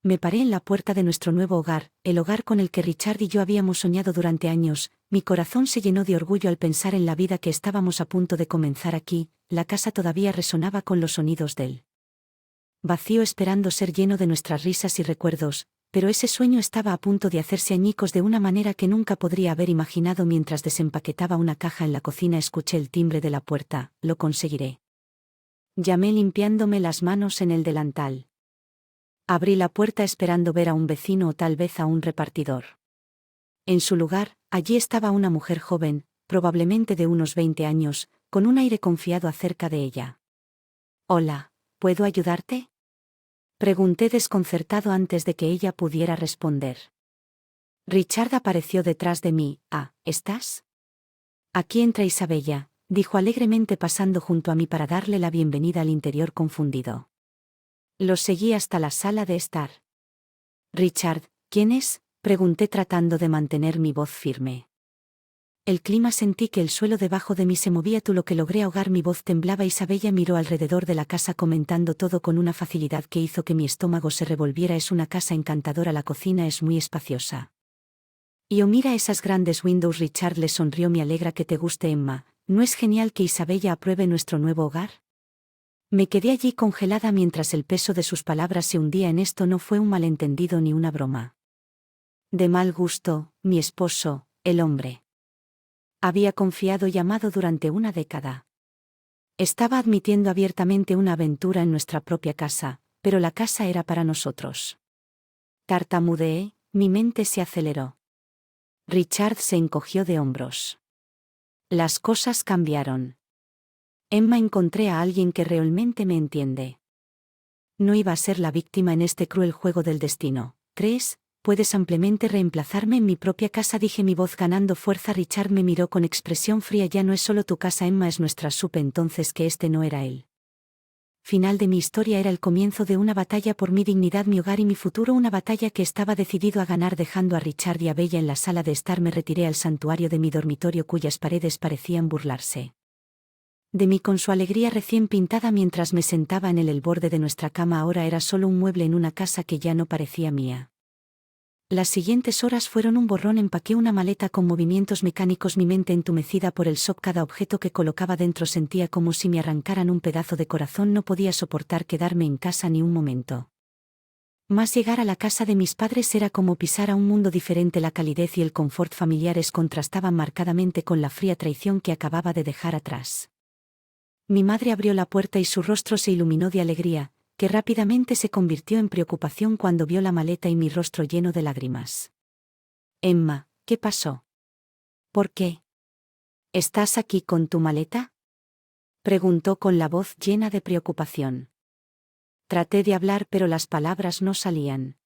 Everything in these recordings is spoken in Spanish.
Me paré en la puerta de nuestro nuevo hogar, el hogar con el que Richard y yo habíamos soñado durante años. Mi corazón se llenó de orgullo al pensar en la vida que estábamos a punto de comenzar aquí. La casa todavía resonaba con los sonidos del vacío esperando ser lleno de nuestras risas y recuerdos, pero ese sueño estaba a punto de hacerse añicos de una manera que nunca podría haber imaginado. Mientras desempaquetaba una caja en la cocina escuché el timbre de la puerta. Lo conseguiré. Llamé limpiándome las manos en el delantal. Abrí la puerta esperando ver a un vecino o tal vez a un repartidor. En su lugar, allí estaba una mujer joven, probablemente de unos 20 años, con un aire confiado acerca de ella. «Hola, ¿puedo ayudarte?», pregunté desconcertado antes de que ella pudiera responder. Richard apareció detrás de mí. «Ah, ¿estás? Aquí entra Isabella», dijo alegremente pasando junto a mí para darle la bienvenida al interior confundido. Lo seguí hasta la sala de estar. «Richard, ¿quién es?», pregunté tratando de mantener mi voz firme. El clima sentí que el suelo debajo de mí se movía, lo que logré ahogar mi voz temblaba. Isabella miró alrededor de la casa comentando todo con una facilidad que hizo que mi estómago se revolviera. «Es una casa encantadora, la cocina es muy espaciosa. Y mira esas grandes windows». Richard le sonrió. «Me alegra que te guste, Emma. ¿No es genial que Isabella apruebe nuestro nuevo hogar?». Me quedé allí congelada mientras el peso de sus palabras se hundía en esto. No fue un malentendido ni una broma. De mal gusto, mi esposo, el hombre. Había confiado y amado durante una década. Estaba admitiendo abiertamente una aventura en nuestra propia casa, pero la casa era para nosotros. Tartamudeé, mi mente se aceleró. Richard se encogió de hombros. Las cosas cambiaron. Emma, encontré a alguien que realmente me entiende. No iba a ser la víctima en este cruel juego del destino. «¿Crees? Puedes ampliamente reemplazarme en mi propia casa», dije, mi voz ganando fuerza. Richard me miró con expresión fría. «Ya no es solo tu casa, Emma, es nuestra». Supe entonces que este no era el final de mi historia, era el comienzo de una batalla por mi dignidad, mi hogar y mi futuro, una batalla que estaba decidido a ganar. Dejando a Richard y a Bella en la sala de estar, me retiré al santuario de mi dormitorio, cuyas paredes parecían burlarse de mí con su alegría recién pintada. Mientras me sentaba en el borde de nuestra cama, ahora era solo un mueble en una casa que ya no parecía mía. Las siguientes horas fueron un borrón. Empaqué una maleta con movimientos mecánicos, mi mente entumecida por el shock. Cada objeto que colocaba dentro sentía como si me arrancaran un pedazo de corazón. No podía soportar quedarme en casa ni un momento más. Llegar a la casa de mis padres era como pisar a un mundo diferente. La calidez y el confort familiares contrastaban marcadamente con la fría traición que acababa de dejar atrás. Mi madre abrió la puerta y su rostro se iluminó de alegría, que rápidamente se convirtió en preocupación cuando vio la maleta y mi rostro lleno de lágrimas. «Emma, ¿qué pasó? ¿Por qué estás aquí con tu maleta?», preguntó con la voz llena de preocupación. Traté de hablar, pero las palabras no salían.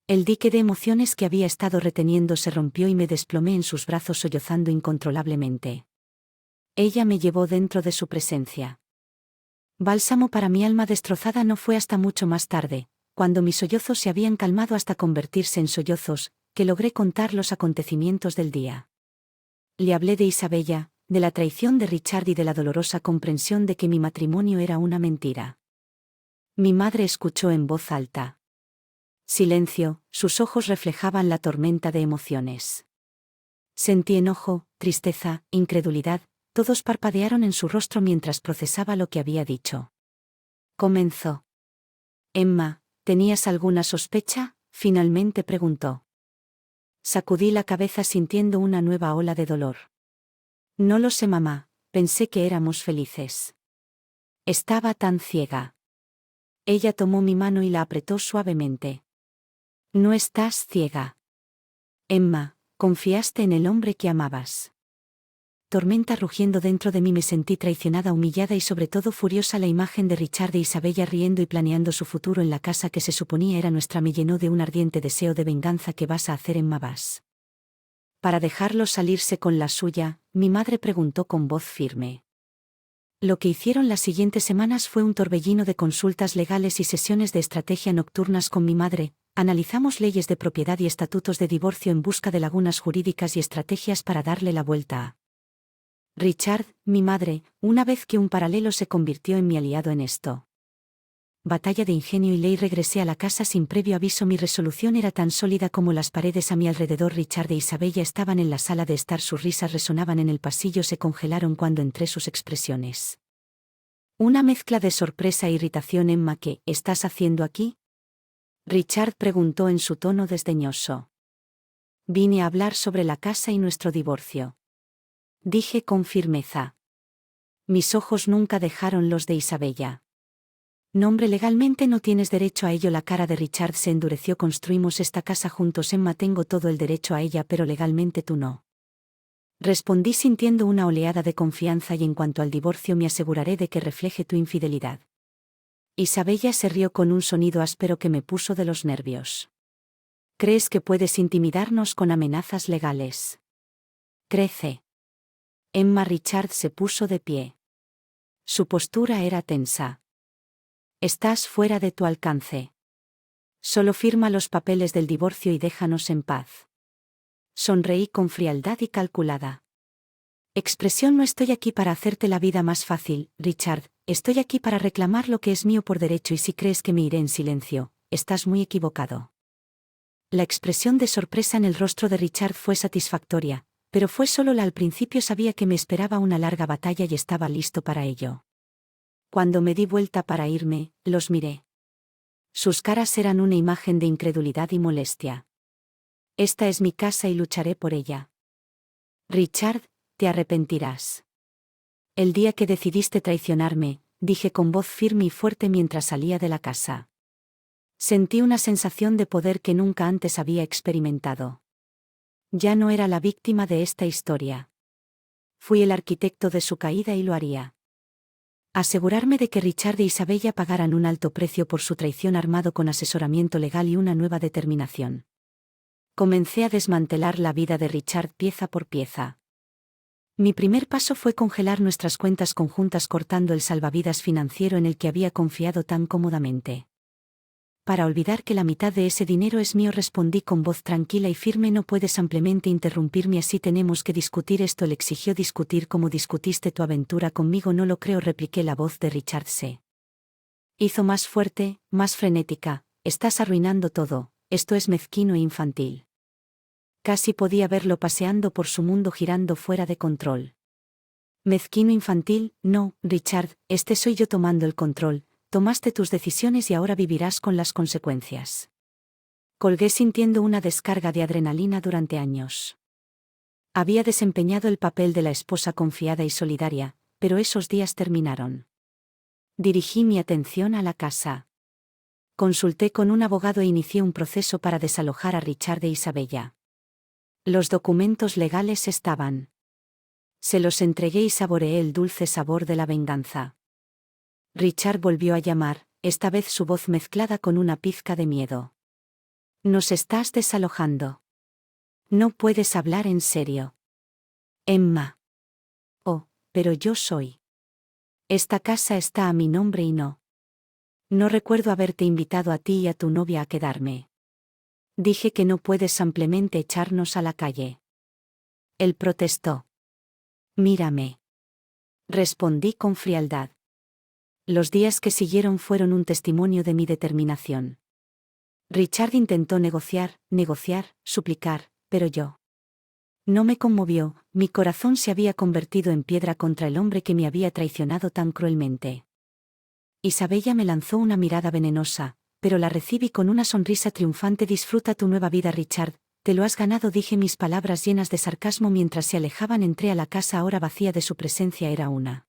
El dique de emociones que había estado reteniendo se rompió y me desplomé en sus brazos sollozando incontrolablemente. Ella me llevó dentro de su presencia. Bálsamo para mi alma destrozada. No fue hasta mucho más tarde, cuando mis sollozos se habían calmado hasta convertirse en sollozos, que logré contar los acontecimientos del día. Le hablé de Isabella, de la traición de Richard y de la dolorosa comprensión de que mi matrimonio era una mentira. Mi madre escuchó en voz alta. Silencio, sus ojos reflejaban la tormenta de emociones. Sentí enojo, tristeza, incredulidad. Todos parpadearon en su rostro mientras procesaba lo que había dicho. Comenzó. «Emma, ¿tenías alguna sospecha?», finalmente preguntó. Sacudí la cabeza sintiendo una nueva ola de dolor. «No lo sé, mamá, pensé que éramos felices. Estaba tan ciega». Ella tomó mi mano y la apretó suavemente. «No estás ciega. Emma, confiaste en el hombre que amabas». Tormenta rugiendo dentro de mí. Me sentí traicionada, humillada y sobre todo furiosa. La imagen de Richard e Isabella riendo y planeando su futuro en la casa que se suponía era nuestra me llenó de un ardiente deseo de venganza. «¿Qué vas a hacer, Emma? ¿Vas para dejarlo salirse con la suya?», mi madre preguntó con voz firme. Lo que hicieron las siguientes semanas fue un torbellino de consultas legales y sesiones de estrategia nocturnas con mi madre. Analizamos leyes de propiedad y estatutos de divorcio en busca de lagunas jurídicas y estrategias para darle la vuelta a Richard, mi madre, una vez que un paralelo se convirtió en mi aliado en esto. batalla de ingenio y ley. Regresé a la casa sin previo aviso. Mi resolución era tan sólida como las paredes a mi alrededor. Richard e Isabella estaban en la sala de estar. Sus risas resonaban en el pasillo. Se congelaron cuando entré. Sus expresiones. Una mezcla de sorpresa e irritación. Emma, ¿qué estás haciendo aquí? Richard preguntó en su tono desdeñoso. Vine a hablar sobre la casa y nuestro divorcio. Dije con firmeza. Mis ojos nunca dejaron los de Isabella. Nombre, legalmente no tienes derecho a ello. La cara de Richard se endureció. Construimos esta casa juntos, Emma. Tengo todo el derecho a ella, pero legalmente tú no. Respondí sintiendo una oleada de confianza. Y en cuanto al divorcio, me aseguraré de que refleje tu infidelidad. Isabella se rió con un sonido áspero que me puso de los nervios. ¿Crees que puedes intimidarnos con amenazas legales? Crece. Emma. Richard se puso de pie. Su postura era tensa. Estás fuera de tu alcance. Solo firma los papeles del divorcio y déjanos en paz. Sonreí con frialdad y calculada expresión. No estoy aquí para hacerte la vida más fácil, Richard. Estoy aquí para reclamar lo que es mío por derecho, y si crees que me iré en silencio, estás muy equivocado. La expresión de sorpresa en el rostro de Richard fue satisfactoria, pero fue solo la al principio. Sabía que me esperaba una larga batalla y estaba listo para ello. Cuando me di vuelta para irme, los miré. Sus caras eran una imagen de incredulidad y molestia. Esta es mi casa y lucharé por ella. Richard, te arrepentirás. El día que decidiste traicionarme, dije con voz firme y fuerte mientras salía de la casa. Sentí una sensación de poder que nunca antes había experimentado. Ya no era la víctima de esta historia. Fui el arquitecto de su caída y lo haría. Asegurarme de que Richard e Isabella pagaran un alto precio por su traición, armado con asesoramiento legal y una nueva determinación. Comencé a desmantelar la vida de Richard pieza por pieza. Mi primer paso fue congelar nuestras cuentas conjuntas, cortando el salvavidas financiero en el que había confiado tan cómodamente. Para olvidar que la mitad de ese dinero es mío, respondí con voz tranquila y firme. No puedes ampliamente interrumpirme así. Tenemos que discutir esto. Él exigió. ¿Discutir como discutiste tu aventura conmigo? No lo creo, repliqué. La voz de Richard se hizo más fuerte, más frenética. Estás arruinando todo, esto es mezquino e infantil. Casi podía verlo paseando por su mundo, girando fuera de control. Mezquino, infantil, no, Richard, este soy yo tomando el control. Tomaste tus decisiones y ahora vivirás con las consecuencias. Colgué sintiendo una descarga de adrenalina. Durante años había desempeñado el papel de la esposa confiada y solidaria, pero esos días terminaron. Dirigí mi atención a la casa. Consulté con un abogado e inicié un proceso para desalojar a Richard e Isabella. Los documentos legales estaban. Se los entregué y saboreé el dulce sabor de la venganza. Richard volvió a llamar, esta vez su voz mezclada con una pizca de miedo. Nos estás desalojando. No puedes hablar en serio. Emma. Oh, pero yo soy. Esta casa está a mi nombre y no. No recuerdo haberte invitado a ti y a tu novia a quedarme. Dije que no puedes ampliamente echarnos a la calle. Él protestó. Mírame. Respondí con frialdad. Los días que siguieron fueron un testimonio de mi determinación. Richard intentó negociar, suplicar, pero yo. No me conmovió. Mi corazón se había convertido en piedra contra el hombre que me había traicionado tan cruelmente. Isabella me lanzó una mirada venenosa, pero la recibí con una sonrisa triunfante. Disfruta tu nueva vida, Richard, te lo has ganado, dije, mis palabras llenas de sarcasmo mientras se alejaban. Entré a la casa ahora vacía de su presencia. Era una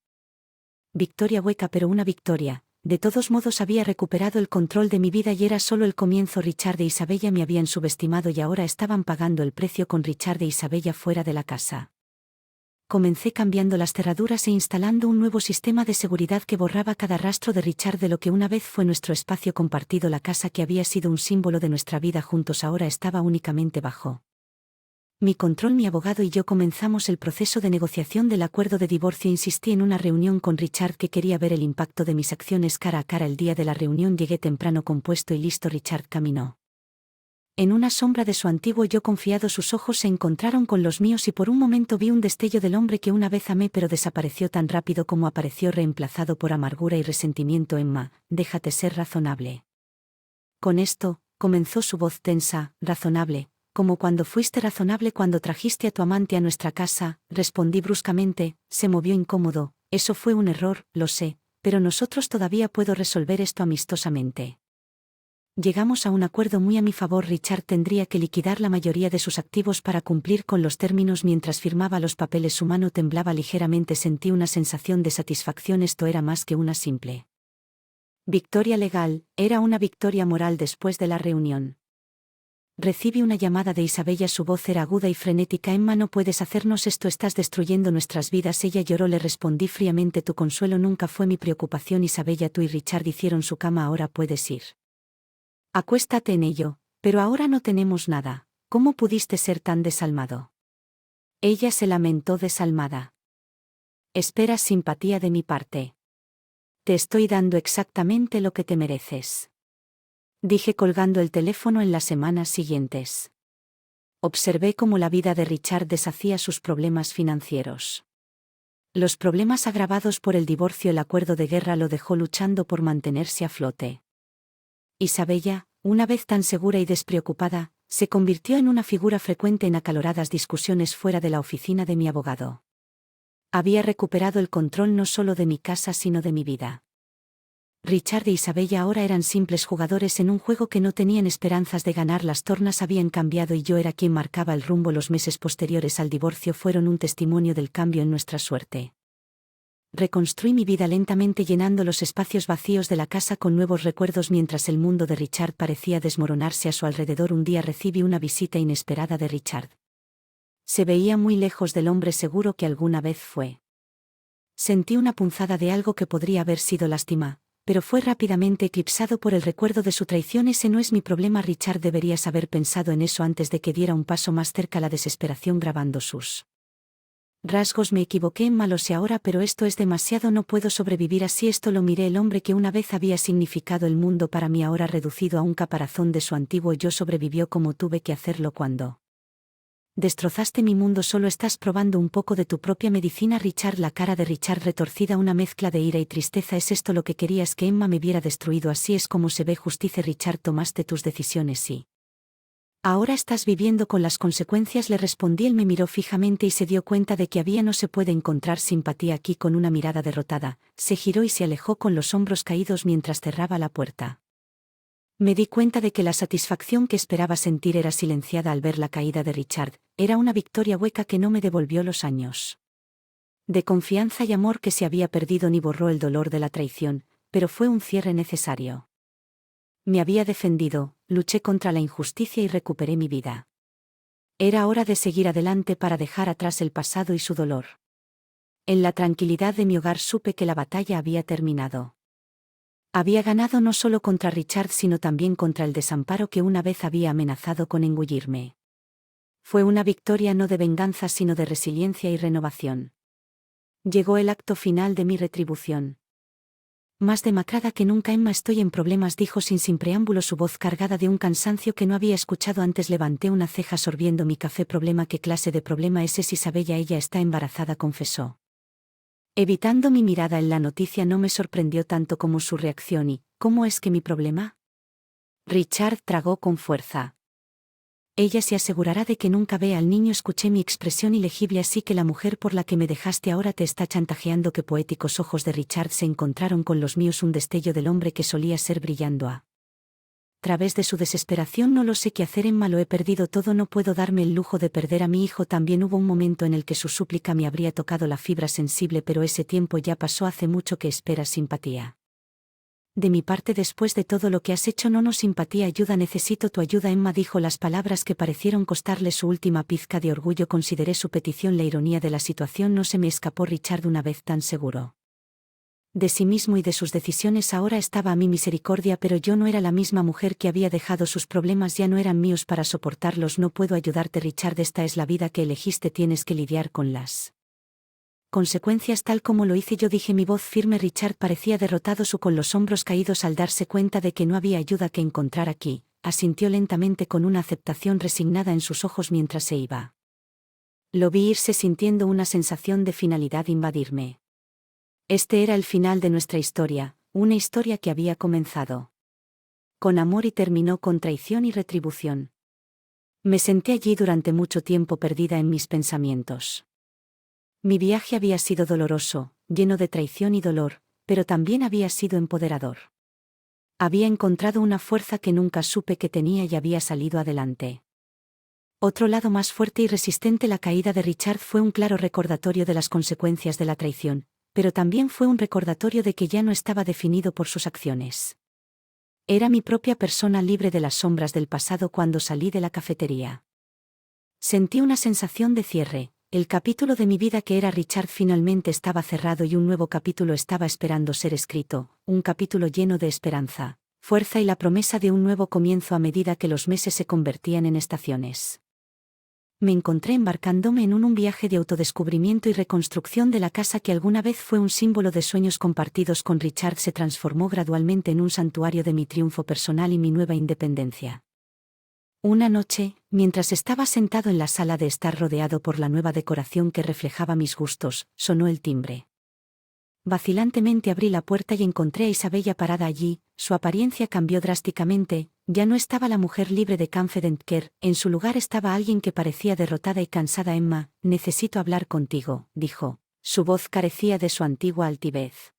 victoria hueca, pero una victoria. De todos modos había recuperado el control de mi vida y era solo el comienzo. Richard e Isabella me habían subestimado y ahora estaban pagando el precio con Richard e Isabella fuera de la casa. Comencé cambiando las cerraduras e instalando un nuevo sistema de seguridad que borraba cada rastro de Richard de lo que una vez fue nuestro espacio compartido. La casa que había sido un símbolo de nuestra vida juntos ahora estaba únicamente bajo mi control. Mi abogado y yo comenzamos el proceso de negociación del acuerdo de divorcio. Insistí en una reunión con Richard que quería ver el impacto de mis acciones cara a cara. El día de la reunión llegué temprano, compuesto y listo. Richard caminó En una sombra de su antiguo yo confiado sus ojos se encontraron con los míos y por un momento vi un destello del hombre que una vez amé pero desapareció tan rápido como apareció reemplazado por amargura y resentimiento. Emma, déjate ser razonable. Con esto, comenzó su voz tensa, razonable, como cuando fuiste razonable cuando trajiste a tu amante a nuestra casa, respondí bruscamente, se movió incómodo, eso fue un error, lo sé, pero nosotros todavía puedo resolver esto amistosamente. Llegamos a un acuerdo muy a mi favor. Richard tendría que liquidar la mayoría de sus activos para cumplir con los términos. Mientras firmaba los papeles su mano temblaba ligeramente. Sentí una sensación de satisfacción. Esto era más que una simple victoria legal, era una victoria moral. Después de la reunión recibí una llamada de Isabella. Su voz era aguda y frenética. Emma, no puedes hacernos esto, estás destruyendo nuestras vidas. Ella lloró. Le respondí fríamente, tu consuelo nunca fue mi preocupación. Isabella, tú y Richard hicieron su cama, ahora puedes ir. Acuéstate en ello, pero ahora no tenemos nada. ¿Cómo pudiste ser tan desalmado? Ella se lamentó desalmada. Esperas simpatía de mi parte. Te estoy dando exactamente lo que te mereces. Dije colgando el teléfono. En las semanas siguientes observé cómo la vida de Richard deshacía sus problemas financieros. Los problemas agravados por el divorcio, el acuerdo de guerra lo dejó luchando por mantenerse a flote. Isabella, una vez tan segura y despreocupada, se convirtió en una figura frecuente en acaloradas discusiones fuera de la oficina de mi abogado. Había recuperado el control no solo de mi casa sino de mi vida. Richard e Isabella ahora eran simples jugadores en un juego que no tenían esperanzas de ganar. Las tornas habían cambiado y yo era quien marcaba el rumbo. Los meses posteriores al divorcio fueron un testimonio del cambio en nuestra suerte. Reconstruí mi vida lentamente, llenando los espacios vacíos de la casa con nuevos recuerdos. Mientras el mundo de Richard parecía desmoronarse a su alrededor, un día recibí una visita inesperada de Richard. Se veía muy lejos del hombre seguro que alguna vez fue. Sentí una punzada de algo que podría haber sido lástima, pero fue rápidamente eclipsado por el recuerdo de su traición. Ese no es mi problema, Richard. Deberías haber pensado en eso antes de que diera un paso más cerca. La desesperación grabando sus rasgos. Me equivoqué, Emma, lo sé ahora, pero esto es demasiado. No puedo sobrevivir así. Esto lo miré. El hombre que una vez había significado el mundo para mí, ahora reducido a un caparazón de su antiguo yo, sobrevivió como tuve que hacerlo cuando destrozaste mi mundo. Solo estás probando un poco de tu propia medicina, Richard. La cara de Richard retorcida, una mezcla de ira y tristeza. ¿Es esto lo que querías, que Emma me viera destruido? Así es como se ve justicia, Richard. Tomaste tus decisiones y ahora estás viviendo con las consecuencias, le respondí. Él me miró fijamente y se dio cuenta de que había no se puede encontrar simpatía aquí. Con una mirada derrotada, se giró y se alejó con los hombros caídos mientras cerraba la puerta. Me di cuenta de que la satisfacción que esperaba sentir era silenciada al ver la caída de Richard. Era una victoria hueca que no me devolvió los años de confianza y amor que se había perdido ni borró el dolor de la traición, pero fue un cierre necesario. Me había defendido, luché contra la injusticia y recuperé mi vida. Era hora de seguir adelante para dejar atrás el pasado y su dolor. En la tranquilidad de mi hogar supe que la batalla había terminado. Había ganado no solo contra Richard sino también contra el desamparo que una vez había amenazado con engullirme. Fue una victoria no de venganza sino de resiliencia y renovación. Llegó el acto final de mi retribución. Más demacrada que nunca, Emma, estoy en problemas, dijo sin preámbulo, su voz cargada de un cansancio que no había escuchado antes. Levanté una ceja sorbiendo mi café. ¿Problema? ¿Qué clase de problema es ese? Isabella, ella está embarazada, confesó. Evitando mi mirada en la noticia, no me sorprendió tanto como su reacción. ¿Y cómo es que mi problema? Richard tragó con fuerza. Ella se asegurará de que nunca vea al niño. Escuché mi expresión ilegible. Así que la mujer por la que me dejaste ahora te está chantajeando. Que poéticos ojos de Richard se encontraron con los míos, un destello del hombre que solía ser brillando a través de su desesperación. No lo sé qué hacer, Emma, lo he perdido todo, no puedo darme el lujo de perder a mi hijo también. Hubo un momento en el que su súplica me habría tocado la fibra sensible, pero ese tiempo ya pasó hace mucho. Que esperas? Simpatía de mi parte después de todo lo que has hecho? No, simpatía, ayuda, necesito tu ayuda, Emma, dijo las palabras que parecieron costarle su última pizca de orgullo. Consideré su petición. La ironía de la situación no se me escapó. Richard, una vez tan seguro de sí mismo y de sus decisiones, ahora estaba a mi misericordia, pero yo no era la misma mujer que había dejado. Sus problemas ya no eran míos para soportarlos. No puedo ayudarte, Richard, esta es la vida que elegiste, tienes que lidiar con las consecuencias tal como lo hice yo, dije, mi voz firme. Richard parecía derrotado, con los hombros caídos al darse cuenta de que no había ayuda que encontrar aquí. asintió lentamente con una aceptación resignada en sus ojos mientras se iba. Lo vi irse sintiendo una sensación de finalidad invadirme. Este era el final de nuestra historia, una historia que había comenzado con amor y terminó con traición y retribución. Me senté allí durante mucho tiempo perdida en mis pensamientos. Mi viaje había sido doloroso, lleno de traición y dolor, pero también había sido empoderador. Había encontrado una fuerza que nunca supe que tenía y había salido adelante. Otro lado más fuerte y resistente. La caída de Richard fue un claro recordatorio de las consecuencias de la traición, pero también fue un recordatorio de que ya no estaba definido por sus acciones. Era mi propia persona libre de las sombras del pasado cuando salí de la cafetería. Sentí una sensación de cierre. El capítulo de mi vida que era Richard finalmente estaba cerrado y un nuevo capítulo estaba esperando ser escrito, un capítulo lleno de esperanza, fuerza y la promesa de un nuevo comienzo a medida que los meses se convertían en estaciones. Me encontré embarcándome en un viaje de autodescubrimiento y reconstrucción de la casa que alguna vez fue un símbolo de sueños compartidos con Richard. Se transformó gradualmente en un santuario de mi triunfo personal y mi nueva independencia. Una noche, mientras estaba sentado en la sala de estar rodeado por la nueva decoración que reflejaba mis gustos, sonó el timbre. Vacilantemente abrí la puerta y encontré a Isabella parada allí. Su apariencia cambió drásticamente, ya no estaba la mujer libre de Confident Care, en su lugar estaba alguien que parecía derrotada y cansada. Emma, necesito hablar contigo, dijo. Su voz carecía de su antigua altivez.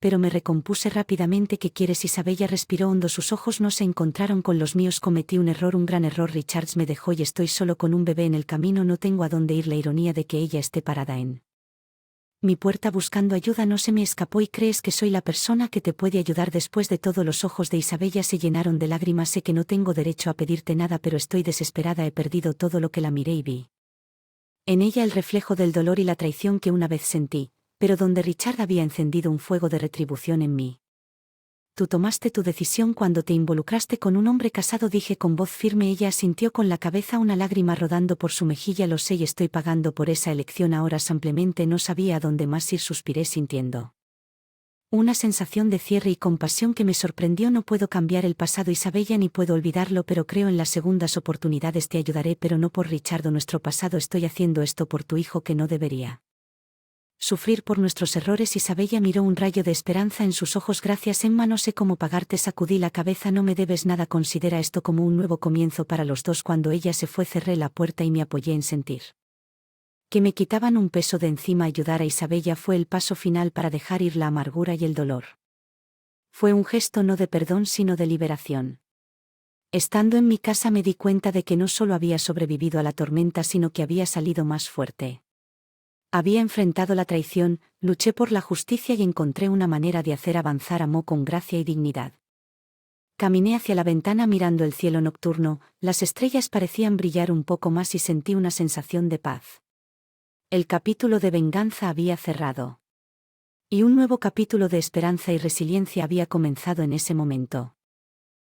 Pero me recompuse rápidamente. ¿Qué quieres? Isabella respiró hondo. Sus ojos no se encontraron con los míos. Cometí un error, un gran error. Richards me dejó y estoy solo con un bebé en el camino. No tengo a dónde ir. La ironía de que ella esté parada en mi puerta buscando ayuda no se me escapó. ¿Y crees que soy la persona que te puede ayudar? Después de todo, los ojos de Isabella se llenaron de lágrimas. Sé que no tengo derecho a pedirte nada, pero estoy desesperada. He perdido todo lo que la miré y vi en ella el reflejo del dolor y la traición que una vez sentí, pero donde Richard había encendido un fuego de retribución en mí. Tú tomaste tu decisión cuando te involucraste con un hombre casado, dije con voz firme. Ella asintió con la cabeza, una lágrima rodando por su mejilla. Lo sé y estoy pagando por esa elección ahora. Simplemente no sabía a dónde más ir. Suspiré sintiendo una sensación de cierre y compasión que me sorprendió. No puedo cambiar el pasado, Isabella, ni puedo olvidarlo, pero creo en las segundas oportunidades. Te ayudaré, pero no por Richard o nuestro pasado. Estoy haciendo esto por tu hijo que no debería sufrir por nuestros errores. Isabella miró, un rayo de esperanza en sus ojos. Gracias, Emma, no sé cómo pagarte. Sacudí la cabeza. No me debes nada. Considera esto como un nuevo comienzo para los dos. Cuando ella se fue cerré la puerta y me apoyé en sentir que me quitaban un peso de encima. Ayudar a Isabella fue el paso final para dejar ir la amargura y el dolor. Fue un gesto no de perdón sino de liberación. Estando en mi casa me di cuenta de que no solo había sobrevivido a la tormenta sino que había salido más fuerte. Había enfrentado la traición, luché por la justicia y encontré una manera de hacer avanzar a Mo con gracia y dignidad. Caminé hacia la ventana mirando el cielo nocturno, las estrellas parecían brillar un poco más y sentí una sensación de paz. El capítulo de venganza había cerrado. Y un nuevo capítulo de esperanza y resiliencia había comenzado en ese momento.